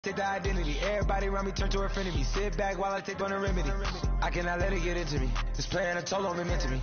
Take the identity. Everybody around me turn to a friend of me. Sit back while I take on a remedy. I cannot let it get into me. It's playing a toll on me mentally.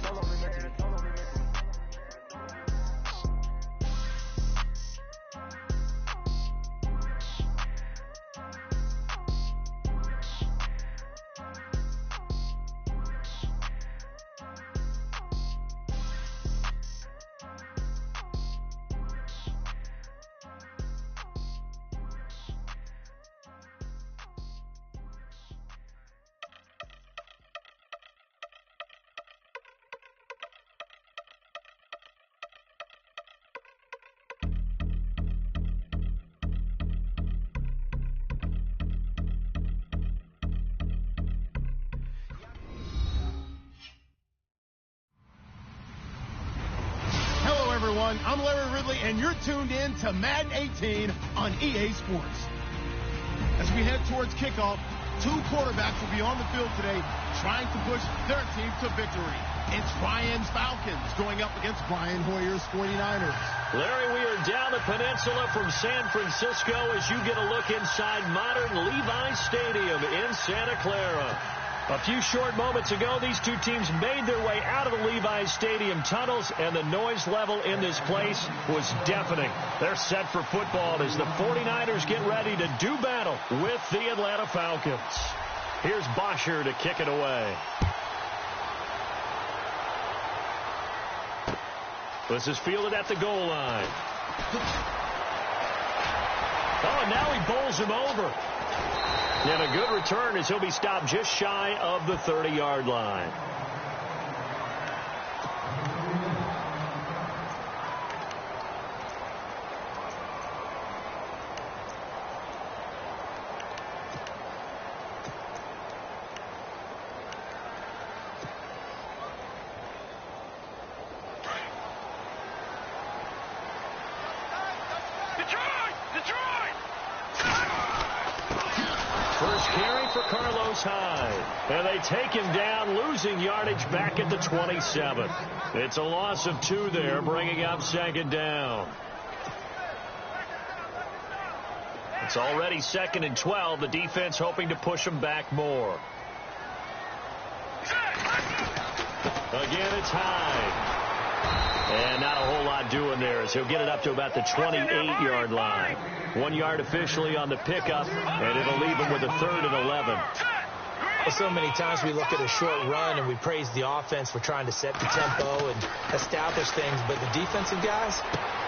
Everyone, I'm Larry Ridley, and you're tuned in to Madden 18 on EA Sports. As we head towards kickoff, two quarterbacks will be on the field today trying to push their team to victory. It's Ryan's Falcons going up against Brian Hoyer's 49ers. Larry, we are down the peninsula from San Francisco as you get a look inside modern Levi's Stadium in Santa Clara. A few short moments ago, these two teams made their way out of the Levi's Stadium tunnels, and the noise level in this place was deafening. They're set for football as the 49ers get ready to do battle with the Atlanta Falcons. Here's Bosher to kick it away. This is fielded at the goal line. Oh, and now he bowls him over. And a good return as he'll be stopped just shy of the 30-yard line. First carry for Carlos Hyde. And they take him down, losing yardage back at the 27. It's a loss of 2 there, bringing up second down. It's already 2nd and 12. The defense hoping to push them back more. Again, it's Hyde. And not a whole lot doing there as he'll get it up to about the 28-yard line. 1 yard officially on the pickup, and it'll leave him with a 3rd and 11. So many times we look at a short run and we praise the offense for trying to set the tempo and establish things, but the defensive guys,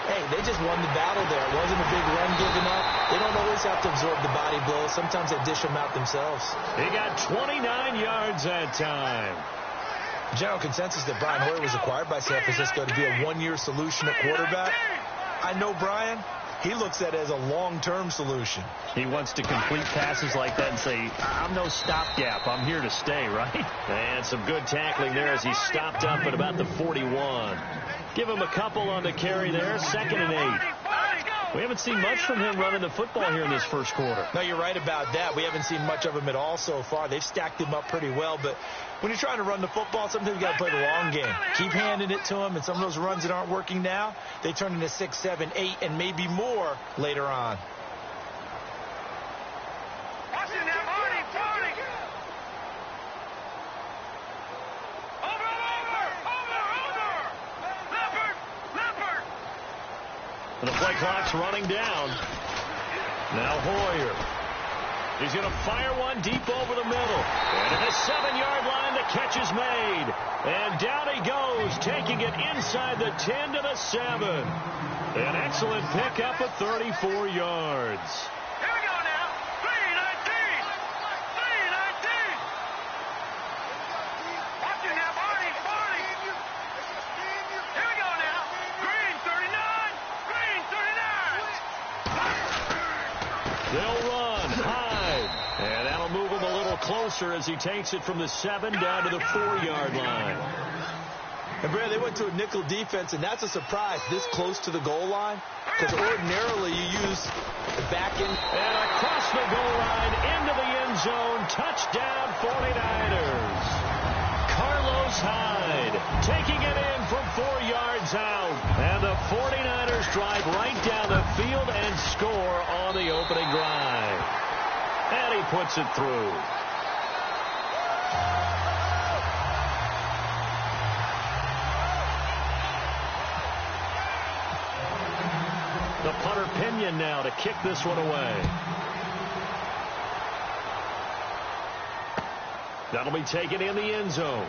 hey, they just won the battle there. It wasn't a big run given up. They don't always have to absorb the body blows. Sometimes they dish them out themselves. He got 29 yards that time. General consensus that Brian Hoyer was acquired by San Francisco to be a one-year solution at quarterback. I know Brian. He looks at it as a long-term solution. He wants to complete passes like that and say, I'm no stopgap. I'm here to stay, right? And some good tackling there as he stopped up at about the 41. Give him a couple on the carry there. 2nd and 8. We haven't seen much from him running the football here in this first quarter. No, you're right about that. We haven't seen much of him at all so far. They've stacked him up pretty well, but when you're trying to run the football, sometimes you got to play the long game. Keep handing it to him, and some of those runs that aren't working now, they turn into 6, 7, 8, and maybe more later on. And the play clock's running down. Now Hoyer. He's going to fire one deep over the middle. And at the 7-yard line, the catch is made. And down he goes, taking it inside the 10 to the 7. An excellent pickup of 34 yards. Here we go now. 3-19. 3-19. Watch it now, Barney. Here we go now. Green 39. Green 39. They'll run. Hyde. And that'll move him a little closer as he takes it from the 7 down to the 4-yard line. And, Brad, they went to a nickel defense, and that's a surprise this close to the goal line, because ordinarily you use the back end. And across the goal line into the end zone. Touchdown 49ers. Carlos Hyde taking it in from 4 yards out. And the 49ers drive right down the field and score on the opening drive. And he puts it through. The punter Pinion now to kick this one away. That'll be taken in the end zone.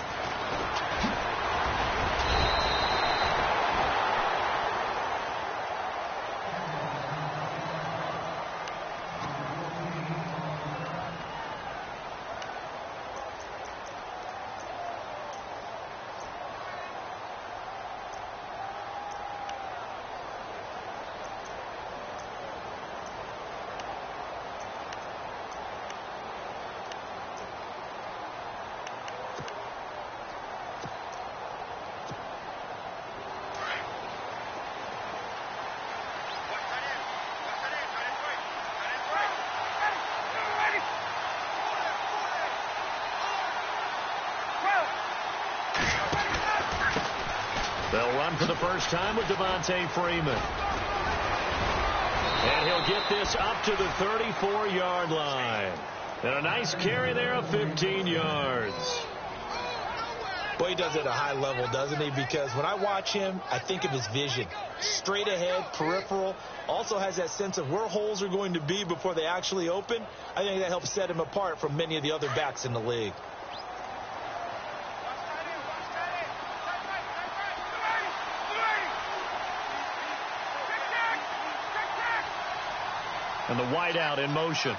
They'll run for the first time with Devontae Freeman. And he'll get this up to the 34-yard line. And a nice carry there of 15 yards. Boy, he does it at a high level, doesn't he? Because when I watch him, I think of his vision. Straight ahead, peripheral. Also has that sense of where holes are going to be before they actually open. I think that helps set him apart from many of the other backs in the league. And the wideout in motion.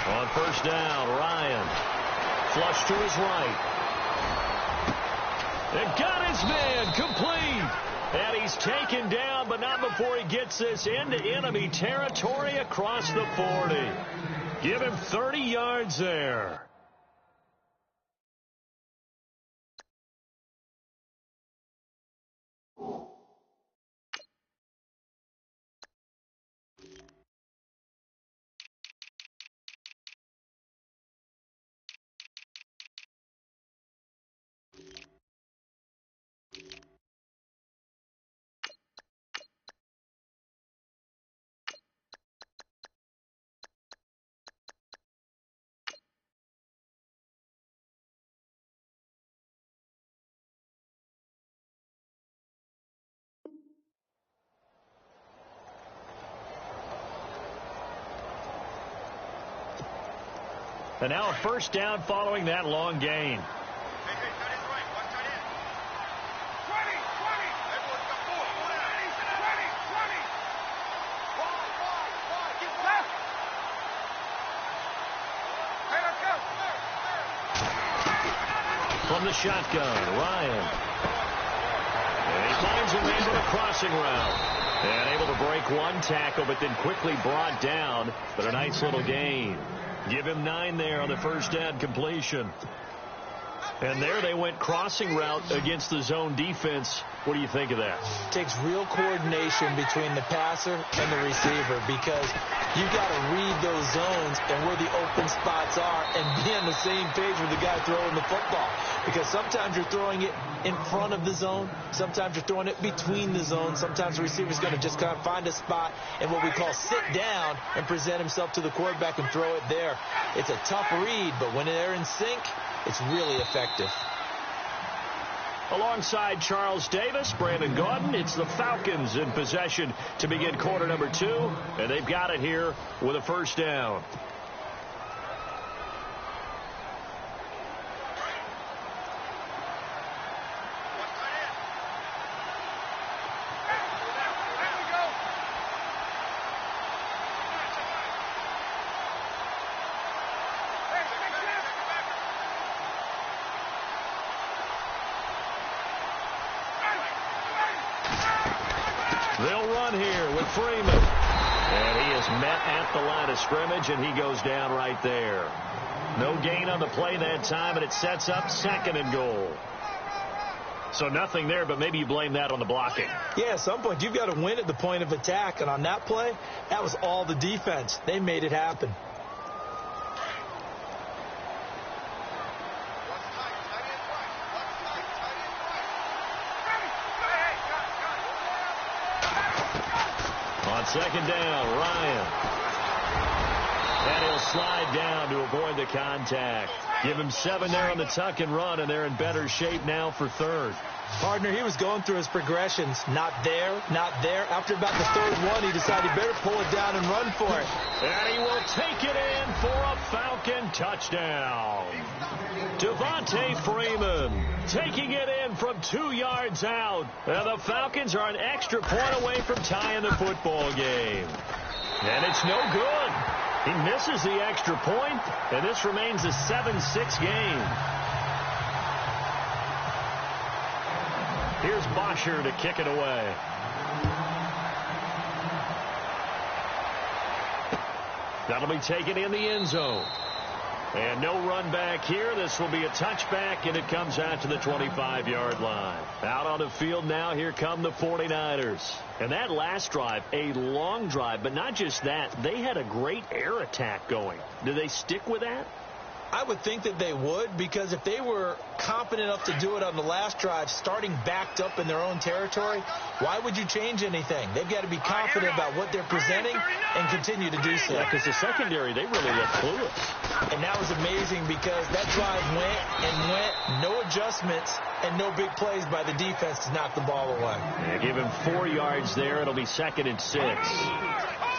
On first down, Ryan. Flush to his right. And got his man complete. And he's taken down, but not before he gets this into enemy territory across the 40. Give him 30 yards there. And now a first down following that long gain. From the shotgun, Ryan. And he finds a man with a crossing route. And able to break one tackle, but then quickly brought down. But a nice little gain. Give him 9 there on the first down completion. And there they went crossing route against the zone defense. What do you think of that? Takes real coordination between the passer and the receiver, because you got to read those zones and where the open spots are and be on the same page with the guy throwing the football. Because sometimes you're throwing it in front of the zone. Sometimes you're throwing it between the zones. Sometimes the receiver's going to just kind of find a spot and what we call sit down and present himself to the quarterback and throw it there. It's a tough read, but when they're in sync, it's really effective. Alongside Charles Davis, Brandon Gaudin, it's the Falcons in possession to begin quarter number 2, and they've got it here with a first down. They'll run here with Freeman. And he is met at the line of scrimmage, and he goes down right there. No gain on the play that time, and it sets up 2nd and goal. So nothing there, but maybe you blame that on the blocking. Yeah, at some point, you've got to win at the point of attack. And on that play, that was all the defense. They made it happen. On second down, Ryan. And he'll slide down to avoid the contact. Give him 7 there on the tuck and run, and they're in better shape now for third. Partner, he was going through his progressions. Not there, not there. After about the third one, he decided he better pull it down and run for it. And he will take it in for a Falcon touchdown. Devontae Freeman taking it in from 2 yards out. And the Falcons are an extra point away from tying the football game. And it's no good. He misses the extra point, and this remains a 7-6 game. Here's Bosher to kick it away. That'll be taken in the end zone. And no run back here. This will be a touchback, and it comes out to the 25-yard line. Out on the field now, here come the 49ers. And that last drive, a long drive, but not just that. They had a great air attack going. Do they stick with that? I would think that they would, because if they were confident enough to do it on the last drive, starting backed up in their own territory, why would you change anything? They've got to be confident about what they're presenting and continue to do so. Yeah, because the secondary, they really look clueless. And that was amazing because that drive went and went, no adjustments and no big plays by the defense to knock the ball away. Yeah, give him 4 yards there. It'll be 2nd and 6.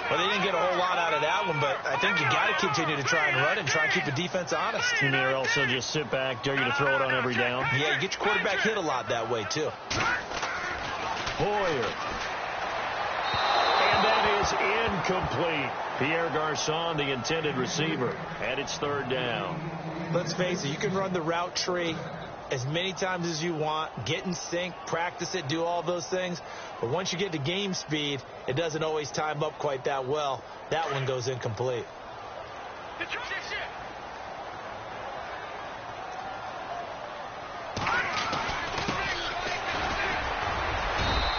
Well, they didn't get a whole lot out of that one, but I think you got to continue to try and run and try and keep the defense honest. You mean also just sit back, dare you to throw it on every down? Yeah, you get your quarterback hit a lot that way, too. Boyer. And that is incomplete. Pierre Garçon, the intended receiver. And it's 3rd down. Let's face it, you can run the route tree as many times as you want, get in sync, practice it, do all those things. But once you get to game speed, it doesn't always time up quite that well. That one goes incomplete.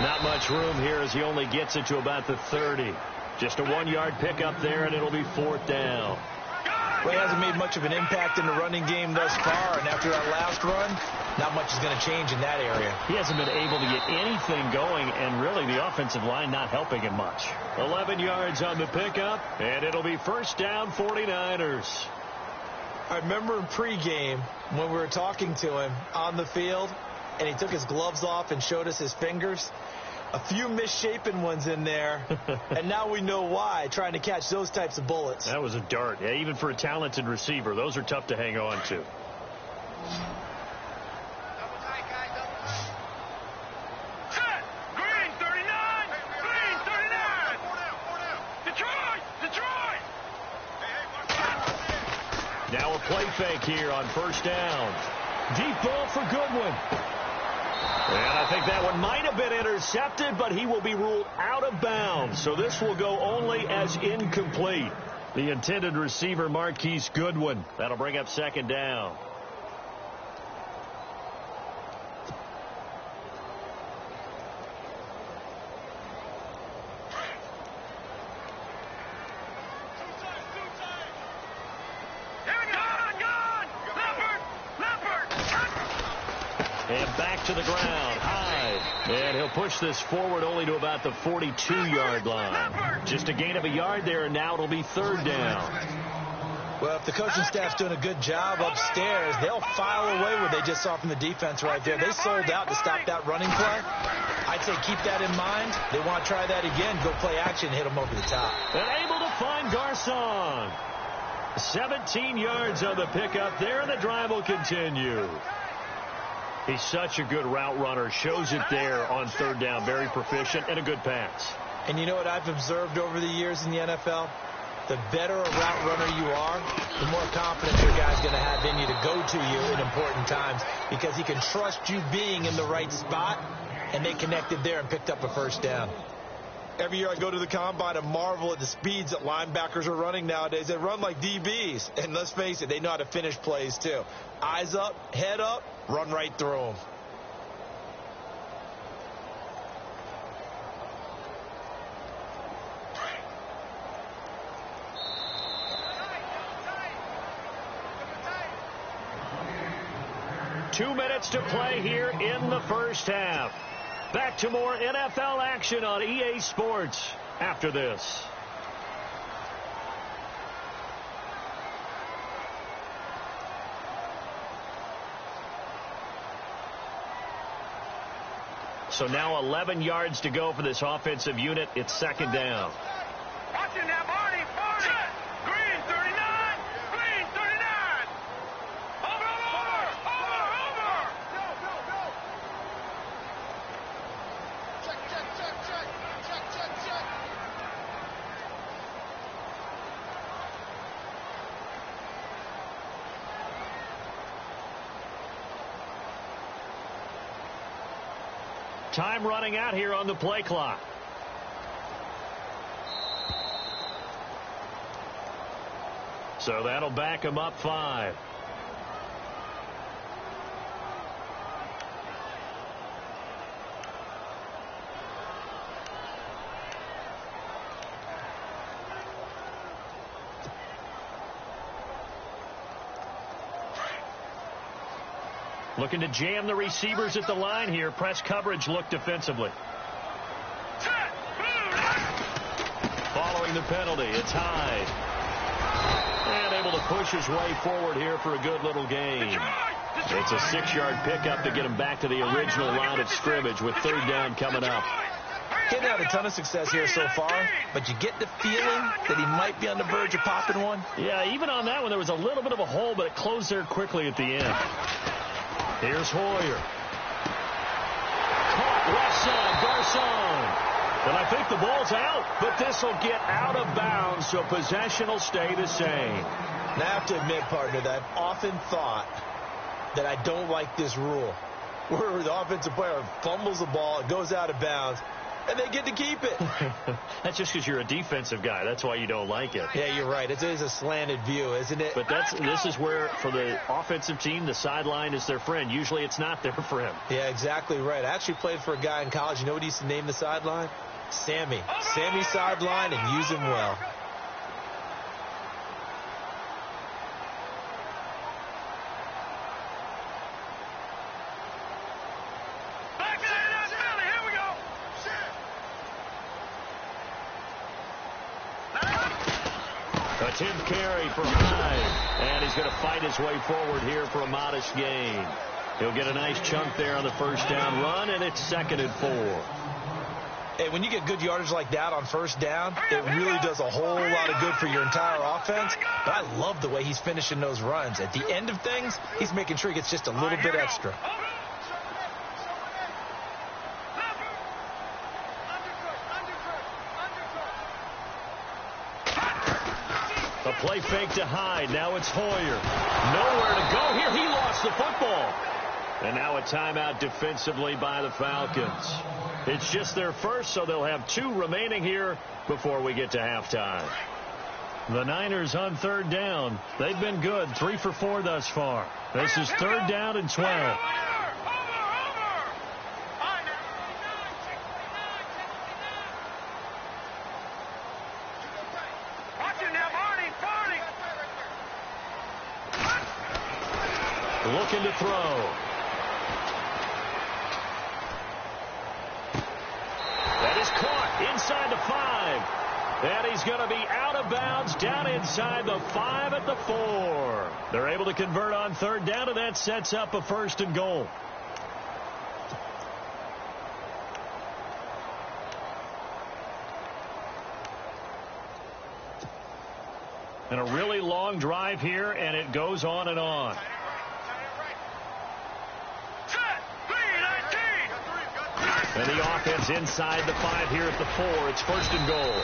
Not much room here as he only gets it to about the 30. Just a 1-yard pickup there, and it'll be 4th down. Well, he hasn't made much of an impact in the running game thus far, and after that last run, not much is going to change in that area. He hasn't been able to get anything going, and really the offensive line not helping him much. 11 yards on the pickup, and it'll be 1st down 49ers. I remember in pregame when we were talking to him on the field, and he took his gloves off and showed us his fingers. A few misshapen ones in there, and now we know why, trying to catch those types of bullets. That was a dart. Yeah, even for a talented receiver, those are tough to hang on to. Set! Green 39! Green 39! Detroit! Detroit! Now a play fake here on 1st down. Deep ball for Goodwin. And I think that one might have been intercepted, but he will be ruled out of bounds. So this will go only as incomplete. The intended receiver, Marquise Goodwin. That'll bring up 2nd down. And back to the ground. Hyde. And he'll push this forward only to about the 42-yard line. Just a gain of a yard there, and now it'll be 3rd down. Well, if the coaching staff's doing a good job upstairs, they'll file away what they just saw from the defense right there. They sold out to stop that running play. I'd say keep that in mind. They want to try that again, go play action, hit them over the top. And able to find Garçon. 17 yards on the pickup there, and the drive will continue. He's such a good route runner. Shows it there on 3rd down. Very proficient and a good pass. And you know what I've observed over the years in the NFL? The better a route runner you are, the more confidence your guy's going to have in you to go to you in important times because he can trust you being in the right spot, and they connected there and picked up a 1st down. Every year I go to the combine and marvel at the speeds that linebackers are running nowadays. They run like DBs, and let's face it, they know how to finish plays too. Eyes up, head up, run right through them. Two minutes to play here in the 1st half. Back to more NFL action on EA Sports. after this. So now 11 yards to go for this offensive unit. It's second down. Watching now, Barney. Set. Green 39. Green 39. Over. Go. Check. Time running out here on the play clock. So that'll back him up 5. Looking to jam the receivers at the line here. Press coverage look defensively. Following the penalty, it's Hyde. And able to push his way forward here for a good little gain. It's a 6-yard pickup to get him back to the original line of scrimmage with third down coming up. He hasn't had a ton of success here so far, but you get the feeling that he might be on the verge of popping one. Yeah, even on that one, there was a little bit of a hole, but it closed there quickly at the end. Here's Hoyer. Caught left side, Garcon. And I think the ball's out, but this will get out of bounds, so possession will stay the same. Now, I have to admit, partner, that I've often thought that I don't like this rule, where the offensive player fumbles the ball, it goes out of bounds, and they get to keep it. That's just because you're a defensive guy. That's why you don't like it. Yeah, you're right. It is a slanted view, isn't it? But this is where, for the offensive team, the sideline is their friend. Usually it's not there for him. Yeah, exactly right. I actually played for a guy in college. You know what he used to name the sideline? Sammy. Sammy sideline, and use him well. A 10th carry for Hyde, and he's going to fight his way forward here for a modest gain. He'll get a nice chunk there on the first down run, and it's 2nd and 4. Hey, when you get good yardage like that on first down, it really does a whole lot of good for your entire offense. But I love the way he's finishing those runs. At the end of things, he's making sure he gets just a little bit extra. A play fake to Hyde. Now it's Hoyer. Nowhere to go here. He lost the football. And now a timeout defensively by the Falcons. It's just their first, so they'll have 2 remaining here before we get to halftime. The Niners on third down. They've been good. 3 for 4 thus far. This is 3rd down and 12. Looking to throw. That is caught inside the 5. And he's going to be out of bounds down inside the 5 at the 4. They're able to convert on third down, and that sets up a 1st and goal. And a really long drive here, and it goes on and on. And the offense inside the 5 here at the 4. It's 1st and goal.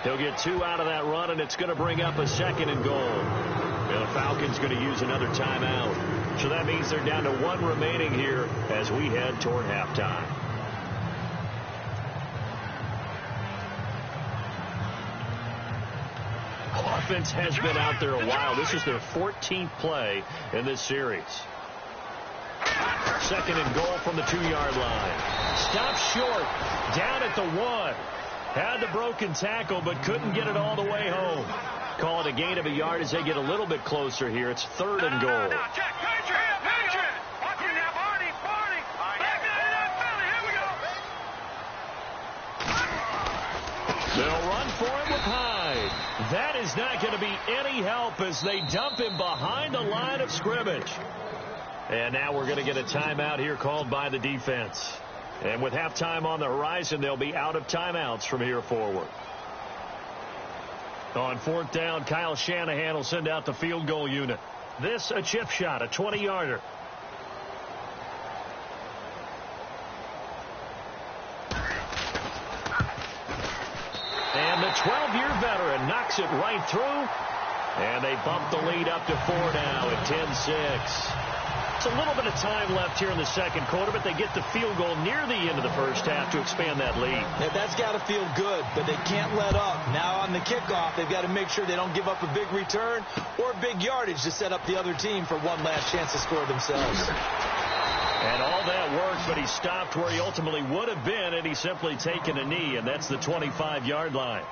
He'll get 2 out of that run, and it's going to bring up a 2nd and goal. And the Falcons going to use another timeout. So that means they're down to 1 remaining here as we head toward halftime. Offense has been out there a while. This is their 14th play in this series. 2nd and goal from the 2-yard line. Stopped short. Down at the 1. Had the broken tackle, but couldn't get it all the way home. Call it a gain of a yard as they get a little bit closer here. It's 3rd and goal. They'll run for him with Hyde. That is not going to be any help as they dump him behind the line of scrimmage. And now we're going to get a timeout here called by the defense. And with halftime on the horizon, they'll be out of timeouts from here forward. On fourth down, Kyle Shanahan will send out the field goal unit. This a chip shot, a 20-yarder. And the 12-year veteran knocks it right through. And they bump the lead up to 4 now at 10-6. It's a little bit of time left here in the second quarter, but they get the field goal near the end of the first half to expand that lead. Yeah, that's got to feel good, but they can't let up. Now on the kickoff, they've got to make sure they don't give up a big return or big yardage to set up the other team for one last chance to score themselves. And all that worked, but he stopped where he ultimately would have been, and he's simply taken a knee, and that's the 25-yard line.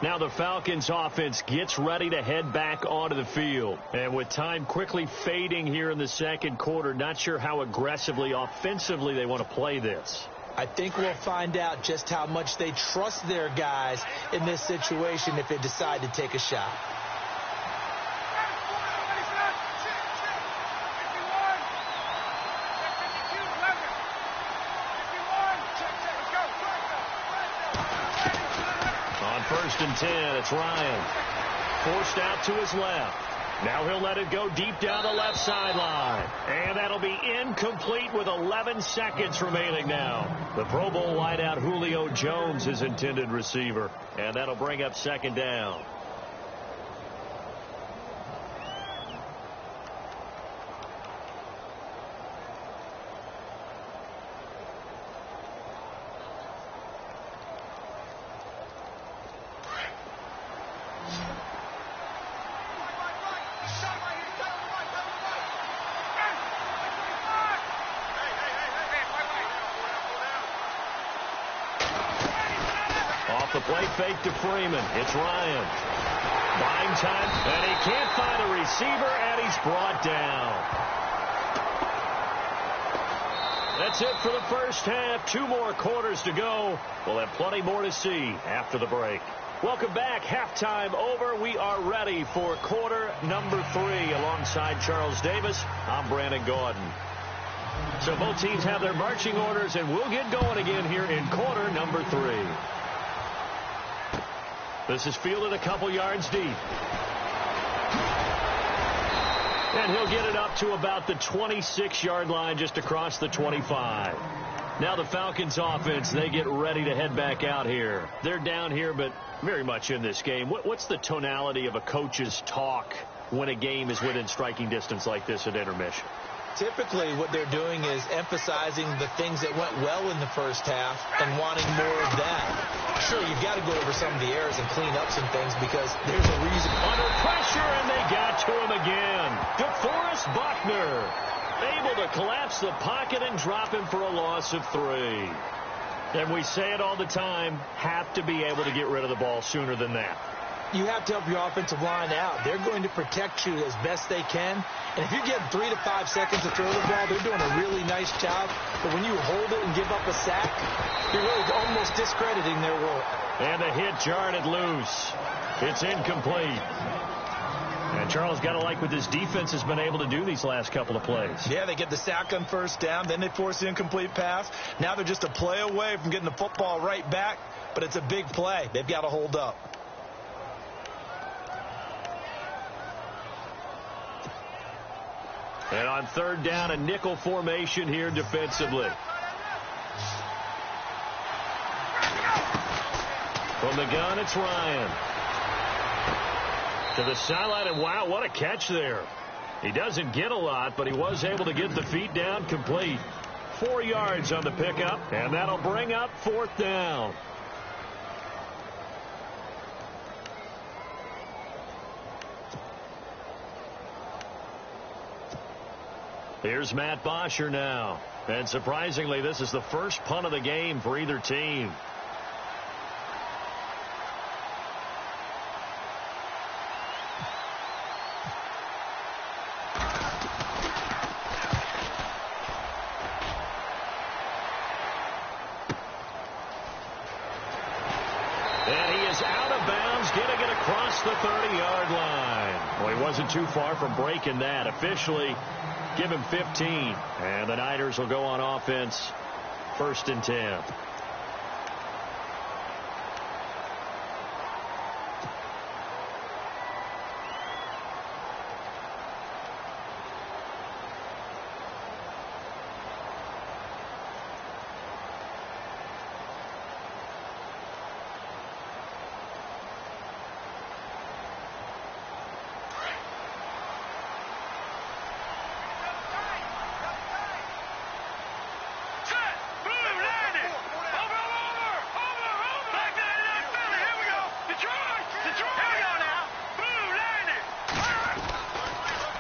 Now the Falcons offense gets ready to head back onto the field. And with time quickly fading here in the second quarter, not sure how aggressively, offensively they want to play this. I think we'll find out just how much they trust their guys in this situation if they decide to take a shot. First and 10, it's Ryan. Forced out to his left. Now he'll let it go deep down the left sideline. And that'll be incomplete with 11 seconds remaining now. The Pro Bowl wideout Julio Jones is intended receiver. And that'll bring up second down. The play fake to Freeman. It's Ryan. Buying time, and he can't find a receiver, and he's brought down. That's it for the first half. 2 more quarters to go. We'll have plenty more to see after the break. Welcome back. Halftime over. We are ready for quarter number 3. Alongside Charles Davis, I'm Brandon Gordon. So both teams have their marching orders, and we'll get going again here in quarter number 3. This is fielded a couple yards deep. And he'll get it up to about the 26-yard line, just across the 25. Now the Falcons offense, they get ready to head back out here. They're down here, but very much in this game. What's the tonality of a coach's talk when a game is within striking distance like this at intermission? Typically, what they're doing is emphasizing the things that went well in the first half and wanting more of that. Sure, you've got to go over some of the errors and clean up some things because there's a reason. Under pressure, and they got to him again. DeForest Buckner able to collapse the pocket and drop him for a loss of 3. And we say it all the time, have to be able to get rid of the ball sooner than that. You have to help your offensive line out. They're going to protect you as best they can. And if you get 3 to 5 seconds to throw the ball, they're doing a really nice job. But when you hold it and give up a sack, you're really almost discrediting their work. And the hit jarred it loose. It's incomplete. And Charles, got to like what this defense has been able to do these last couple of plays. Yeah, they get the sack on first down, then they force the incomplete pass. Now they're just a play away from getting the football right back, but it's a big play. They've got to hold up. And on third down, a nickel formation here defensively. From the gun, it's Ryan. To the sideline, and wow, what a catch there. He doesn't get a lot, but he was able to get the feet down complete. 4 yards on the pickup, and that'll bring up fourth down. Here's Matt Bosher now. And surprisingly, this is the first punt of the game for either team. And he is across the 30-yard line. Well, he wasn't too far from breaking that. Officially, give him 15. And the Niners will go on offense, 1st and 10.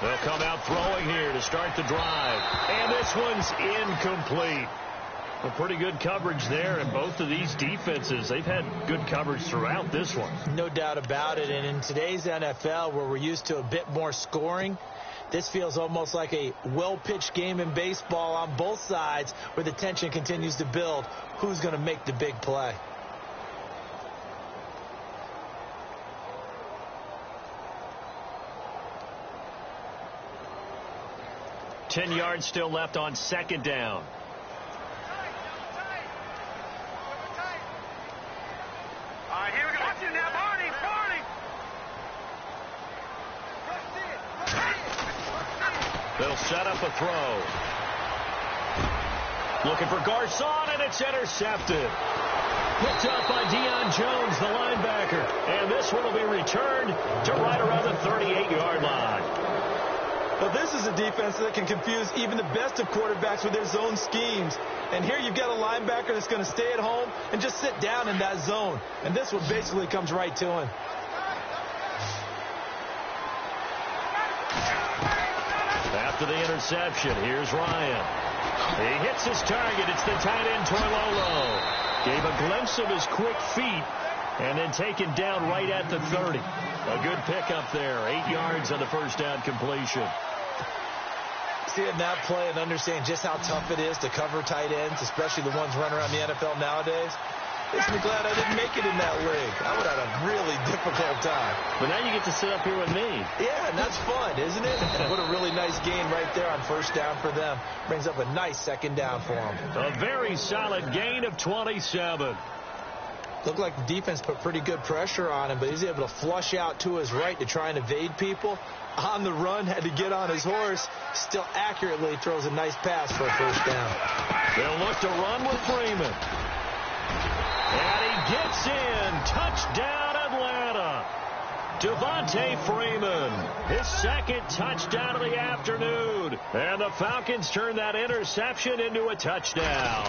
They'll come out throwing here to start the drive. And this one's incomplete. Well, pretty good coverage there, and both of these defenses, they've had good coverage throughout this one. No doubt about it. And in today's NFL, where we're used to a bit more scoring, this feels almost like a well-pitched game in baseball on both sides where the tension continues to build. Who's going to make the big play? 10 yards still left on 2nd down. All right, here we go. Watch it now, Barney. They'll set up a throw. Looking for Garcon, and it's intercepted. Picked up by Deion Jones, the linebacker. And this one will be returned to right around the 38-yard line. Well, this is a defense that can confuse even the best of quarterbacks with their zone schemes. And here you've got a linebacker that's going to stay at home and just sit down in that zone. And this one basically comes right to him. After the interception, here's Ryan. He hits his target. It's the tight end, Toilolo. Gave a glimpse of his quick feet and then taken down right at the 30. A good pickup there. 8 yards on the first down completion. Seeing that play and understand just how tough it is to cover tight ends, especially the ones running around the NFL nowadays, makes me glad I didn't make it in that league. I would have had a really difficult time. But now you get to sit up here with me. Yeah, and that's fun, isn't it? And what a really nice gain right there on first down for them. Brings up a nice 2nd down for them. A very solid gain of 27. Looked like the defense put pretty good pressure on him, but he's able to flush out to his right to try and evade people. On the run, had to get on his horse. Still accurately throws a nice pass for a first down. They'll look to run with Freeman. And he gets in. Touchdown, Atlanta. Devontae Freeman, his 2nd touchdown of the afternoon. And the Falcons turn that interception into a touchdown.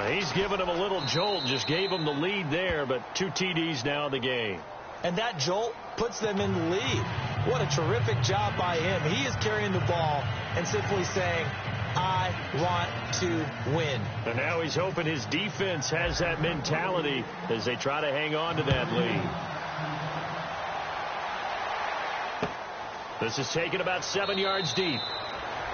He's given him a little jolt, just gave him the lead there, but 2 TDs now in the game. And that jolt puts them in the lead. What a terrific job by him. He is carrying the ball and simply saying, I want to win. And now he's hoping his defense has that mentality as they try to hang on to that lead. This is taken about 7 yards deep.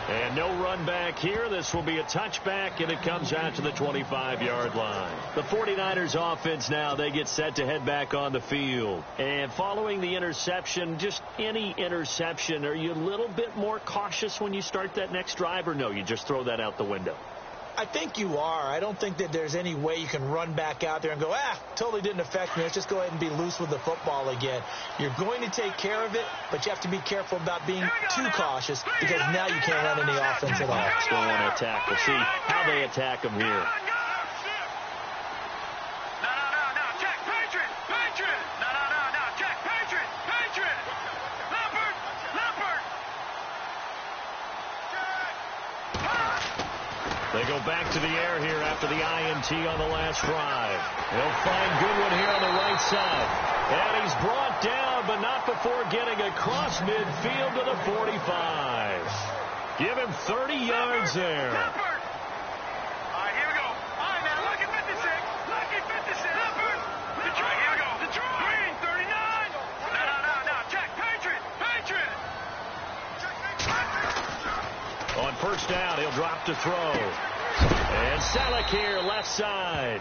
And no run back here. This will be a touchback, and it comes out to the 25-yard line. The 49ers offense now, they get set to head back on the field. And following the interception, just any interception, are you a little bit more cautious when you start that next drive, or no, you just throw that out the window? I think you are. I don't think that there's any way you can run back out there and go, totally didn't affect me. Let's just go ahead and be loose with the football again. You're going to take care of it, but you have to be careful about being too cautious because now you can't run any offense at all. Still want to attack. We'll see how they attack them here. They go back to the air here after the INT on the last drive. They'll find Goodwin here on the right side. And he's brought down, but not before getting across midfield to the 45. Give him 30 yards there. All right, here we go. All right, now, lucky 56. Lucky 56. All right, here we go. Green, 39. No. Check. Patriot. On first down, he'll drop to throw. And Salek here, left side.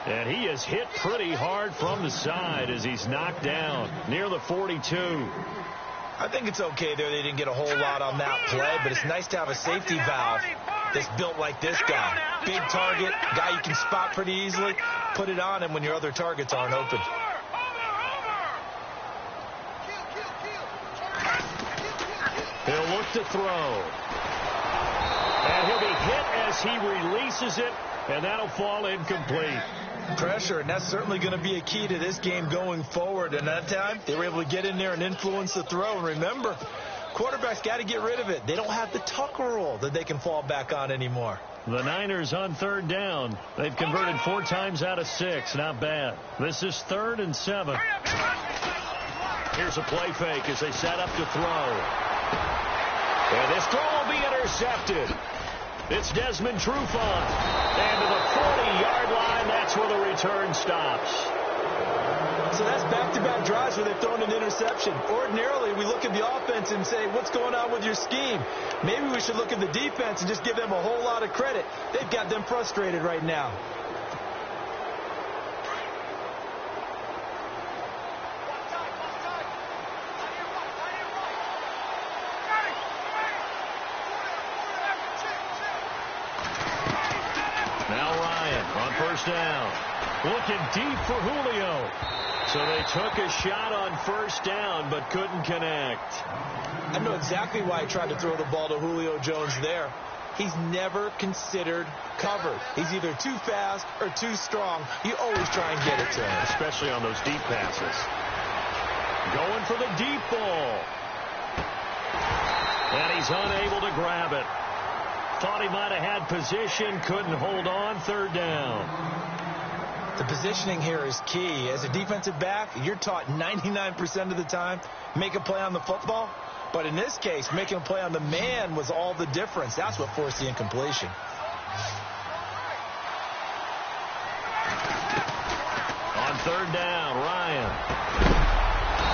And he is hit pretty hard from the side as he's knocked down near the 42. I think it's okay there. They didn't get a whole lot on that play, but it's nice to have a safety valve that's built like this guy. Big target, guy you can spot pretty easily. Put it on him when your other targets aren't open. He'll look to throw. And he'll be hit as he releases it, and that'll fall incomplete. Pressure, and that's certainly going to be a key to this game going forward. And that time, they were able to get in there and influence the throw. And remember, quarterbacks got to get rid of it. They don't have the Tucker rule that they can fall back on anymore. The Niners on third down. They've converted 4 times out of 6. Not bad. This is 3rd and 7. Here's a play fake as they set up to throw. And this throw will be intercepted. It's Desmond Trufant. And to the 40-yard line, that's where the return stops. So that's back-to-back drives where they've thrown an interception. Ordinarily, we look at the offense and say, what's going on with your scheme? Maybe we should look at the defense and just give them a whole lot of credit. They've got them frustrated right now. First down. Looking deep for Julio. So they took a shot on first down, but couldn't connect. I know exactly why I tried to throw the ball to Julio Jones there. He's never considered covered. He's either too fast or too strong. You always try and get it to him. Especially on those deep passes. Going for the deep ball. And he's unable to grab it. Thought he might have had position, couldn't hold on. Third down. The positioning here is key. As a defensive back, you're taught 99% of the time, make a play on the football. But in this case, making a play on the man was all the difference. That's what forced the incompletion. On third down, Ryan.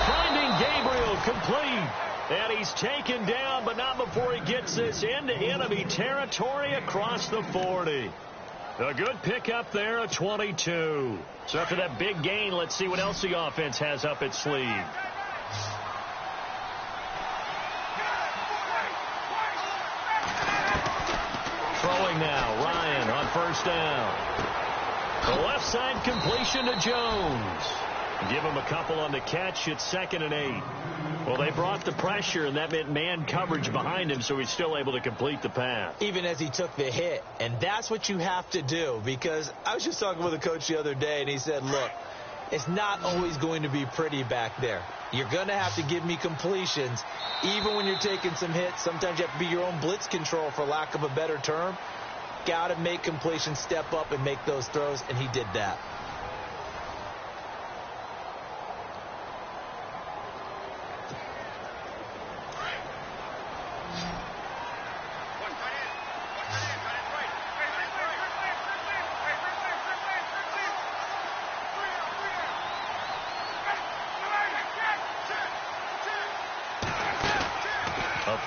Finding Gabriel complete. And he's taken down, but not before he gets this into enemy territory across the 40. A good pickup there, a 22. So after that big gain, let's see what else the offense has up its sleeve. Throwing now, Ryan on first down. The left side completion to Jones. Give him a couple on the catch. It's 2nd and 8. Well, they brought the pressure, and that meant man coverage behind him, so he's still able to complete the pass. Even as he took the hit. And that's what you have to do, because I was just talking with a coach the other day, and he said, look, it's not always going to be pretty back there. You're going to have to give me completions. Even when you're taking some hits, sometimes you have to be your own blitz control, for lack of a better term. Got to make completions, step up, and make those throws, and he did that.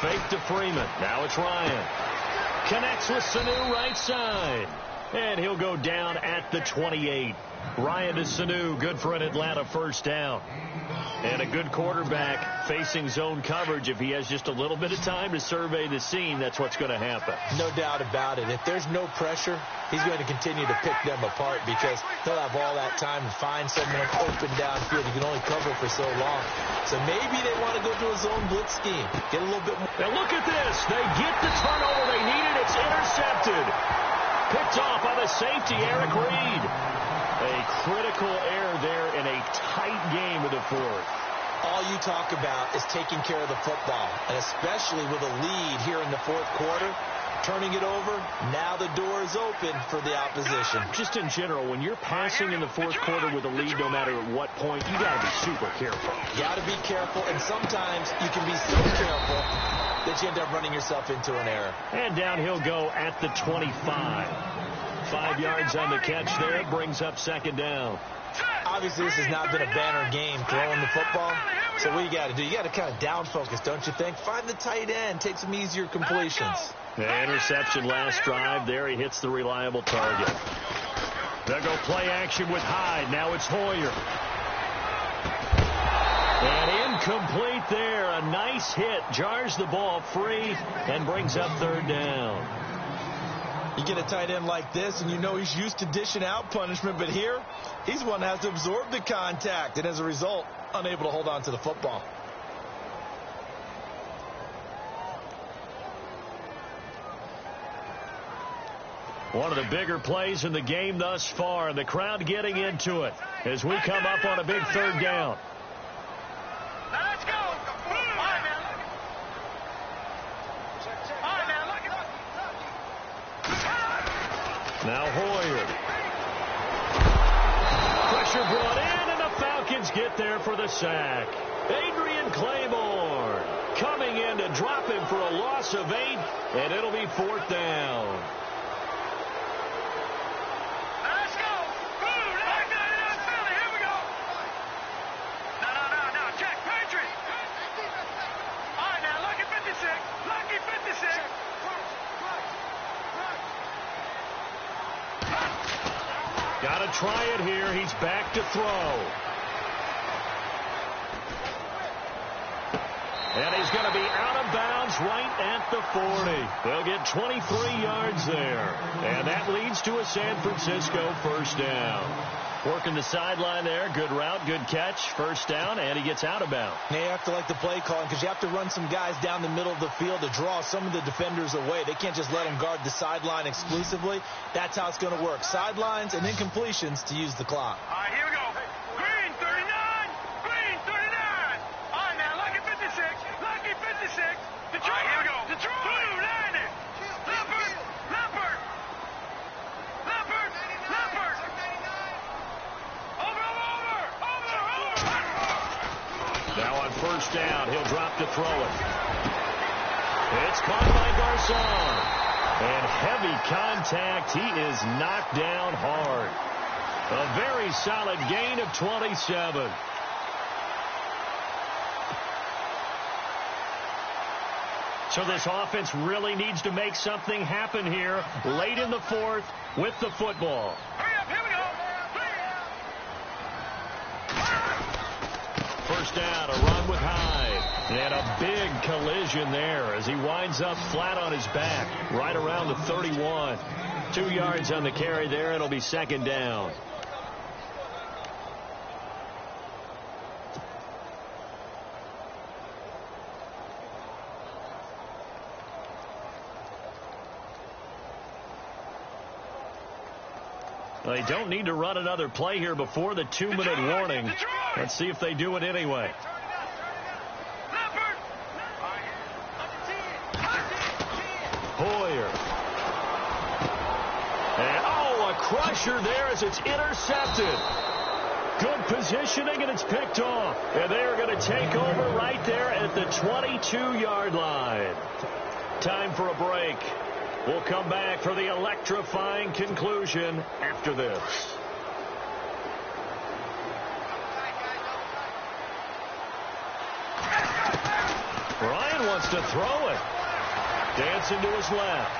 Fake to Freeman. Now it's Ryan. Connects with Sanu right side. And he'll go down at the 28. Ryan to Sanu. Good for an Atlanta first down. And a good quarterback facing zone coverage. If he has just a little bit of time to survey the scene, that's what's going to happen. No doubt about it. If there's no pressure, he's going to continue to pick them apart, because he'll have all that time to find someone open downfield. He can only cover for so long. So maybe they want to go to a zone blitz scheme. Get a little bit more. And look at this. They get the turnover they needed. It's intercepted. Picked off by the safety, Eric Reed. A critical error there in a tight game of the 4th. All you talk about is taking care of the football, and especially with a lead here in the 4th quarter. Turning it over, now the door is open for the opposition. Just in general, when you're passing in the 4th quarter with a lead, no matter at what point, you got to be super careful. You got to be careful, and sometimes you can be so careful that you end up running yourself into an error. And down he'll go at the 25. 5 yards on the catch there, brings up 2nd down. Obviously, this has not been a banner game throwing the football. So what you got to do, you got to kind of down focus, don't you think? Find the tight end, take some easier completions. The interception last drive there. He hits the reliable target. They'll go play action with Hyde. Now it's Hoyer. And incomplete there. A nice hit. Jars the ball free and brings up third down. You get a tight end like this, and you know he's used to dishing out punishment, but here, he's the one that has to absorb the contact, and as a result, unable to hold on to the football. One of the bigger plays in the game thus far, and the crowd getting into it as we come up on a big third down. Now let's go. All right, man. All right, man. Now Hoyer. Pressure brought in, and the Falcons get there for the sack. Adrian Claiborne coming in to drop him for a loss of 8, and it'll be fourth down. Got to try it here. He's back to throw. And he's going to be out of bounds right at the 40. They'll get 23 yards there. And that leads to a San Francisco first down. Working the sideline there. Good route, good catch. First down, and he gets out of bounds. Now you have to like the play calling because you have to run some guys down the middle of the field to draw some of the defenders away. They can't just let them guard the sideline exclusively. That's how it's going to work. Sidelines and incompletions to use the clock. All right, here we go. Green 39. Green 39. All right, now, lucky 56. Lucky 56. Detroit. All right, here we go. Detroit. Blue 90. Leopard. Leopard. Leopard. Leopard. Now on first down, he'll drop to throw it. It's caught by Garcon. And heavy contact. He is knocked down hard. A very solid gain of 27. So this offense really needs to make something happen here late in the fourth with the football. Hurry up, here we go. First down, a run with Hyde. And a big collision there as he winds up flat on his back right around the 31. 2 yards on the carry there. It'll be second down. They don't need to run another play here before the 2-minute warning. Let's see if they do it anyway. Hoyer. And, a crusher there as it's intercepted. Good positioning, and it's picked off. And they are going to take over right there at the 22-yard line. Time for a break. We'll come back for the electrifying conclusion after this. Ryan wants to throw it. Dancing to his left.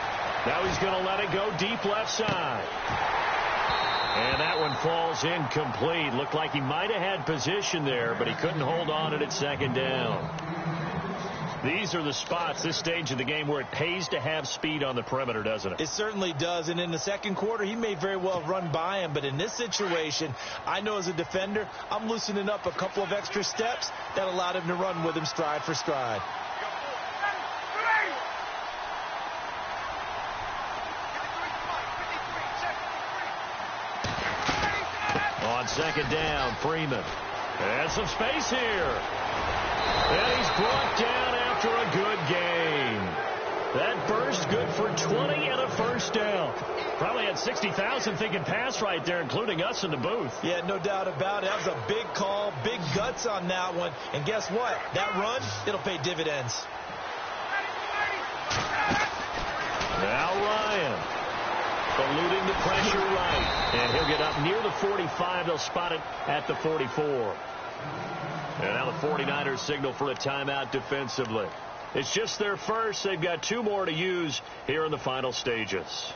Now he's going to let it go deep left side. And that one falls incomplete. Looked like he might have had position there, but he couldn't hold on at second down. These are the spots, this stage of the game, where it pays to have speed on the perimeter, doesn't it? It certainly does. And in the second quarter, he may very well have run by him. But in this situation, I know as a defender, I'm loosening up a couple of extra steps that allowed him to run with him stride for stride. On second down, Freeman. And some space here. And he's brought down after a good game. That burst good for 20 and a first down. Probably had 60,000 thinking pass right there, including us in the booth. Yeah, no doubt about it. That was a big call, big guts on that one. And guess what? That run, it'll pay dividends. Now Ryan. Eluding the pressure right. And he'll get up near the 45. They'll spot it at the 44. And now the 49ers signal for a timeout defensively. It's just their first. They've got 2 more to use here in the final stages.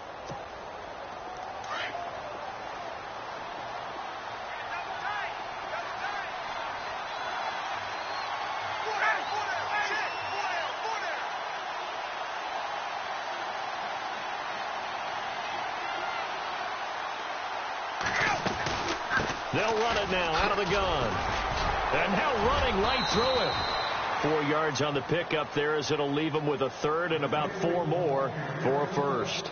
They'll run it now out of the gun. And now running right through him. 4 yards on the pickup there as it'll leave him with a third and about 4 more for a first.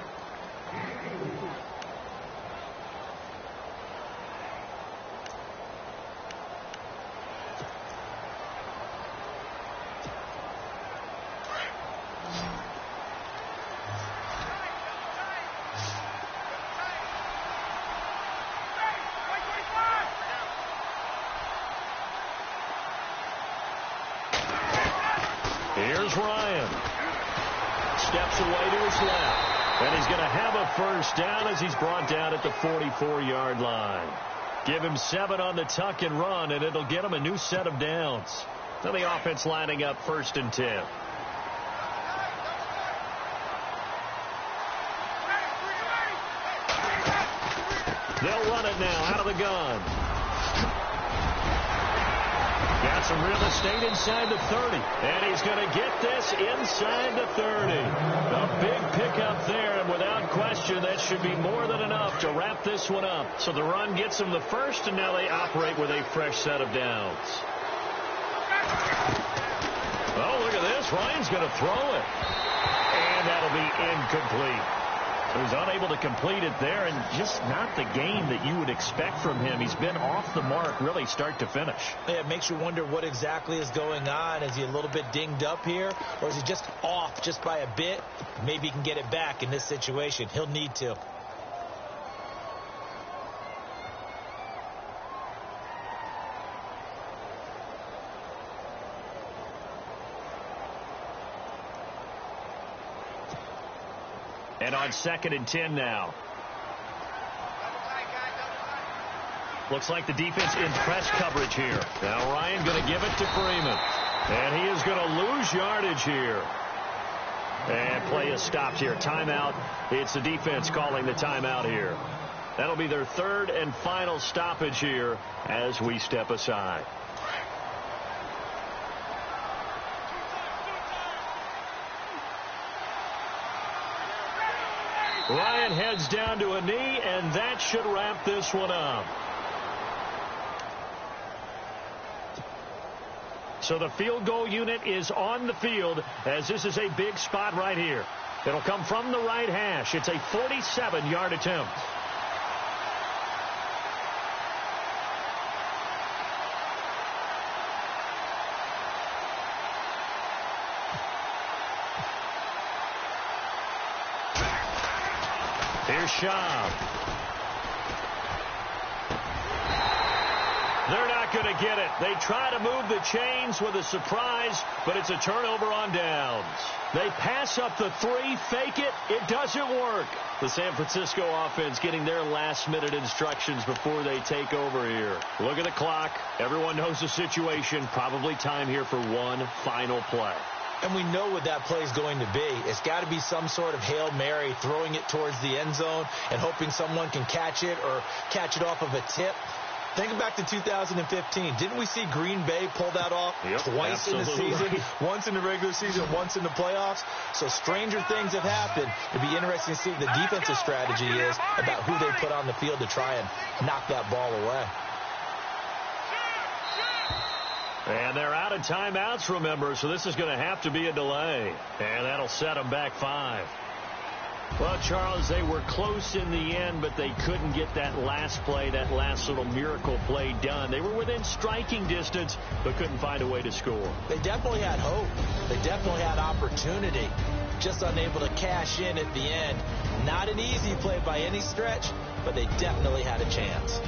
Here's Ryan. Steps away to his left. And he's going to have a first down as he's brought down at the 44-yard line. Give him 7 on the tuck and run, and it'll get him a new set of downs. So the offense lining up 1st and 10. They'll run it now out of the gun. Got some real estate inside the 30. And he's going to get this inside the 30. A big pickup there, and without question, that should be more than enough to wrap this one up. So the run gets him the first, and now they operate with a fresh set of downs. Oh, look at this. Ryan's going to throw it. And that'll be incomplete. He was unable to complete it there, and just not the game that you would expect from him. He's been off the mark really start to finish. Yeah, it makes you wonder what exactly is going on. Is he a little bit dinged up here, or is he just off just by a bit? Maybe he can get it back in this situation. He'll need to. And on 2nd and 10 now. Looks like the defense in press coverage here. Now Ryan going to give it to Freeman. And he is going to lose yardage here. And play is stopped here. Timeout. It's the defense calling the timeout here. That'll be their 3rd and final stoppage here as we step aside. Ryan heads down to a knee, and that should wrap this one up. So the field goal unit is on the field as this is a big spot right here. It'll come from the right hash. It's a 47-yard attempt. Here's Schaub. They're not going to get it. They try to move the chains with a surprise, but it's a turnover on downs. They pass up the 3, fake it. It doesn't work. The San Francisco offense getting their last-minute instructions before they take over here. Look at the clock. Everyone knows the situation. Probably time here for one final play. And we know what that play is going to be. It's got to be some sort of Hail Mary, throwing it towards the end zone and hoping someone can catch it or catch it off of a tip. Think back to 2015. Didn't we see Green Bay pull that off twice in the season? Once in the regular season, once in the playoffs. So stranger things have happened. It'd be interesting to see what the defensive strategy is about who they put on the field to try and knock that ball away. And they're out of timeouts, remember, so this is going to have to be a delay. And that'll set them back 5. Well, Charles, they were close in the end, but they couldn't get that last play, that last little miracle play done. They were within striking distance, but couldn't find a way to score. They definitely had hope. They definitely had opportunity. Just unable to cash in at the end. Not an easy play by any stretch, but they definitely had a chance.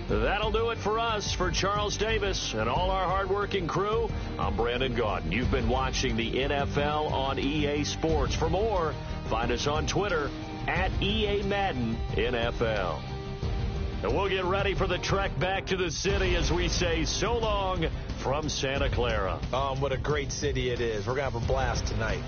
That'll do it for us. For Charles Davis and all our hardworking crew, I'm Brandon Gaudin. You've been watching the NFL on EA Sports. For more, find us on Twitter @EA Madden NFL. And we'll get ready for the trek back to the city as we say so long from Santa Clara. What a great city it is. We're going to have a blast tonight.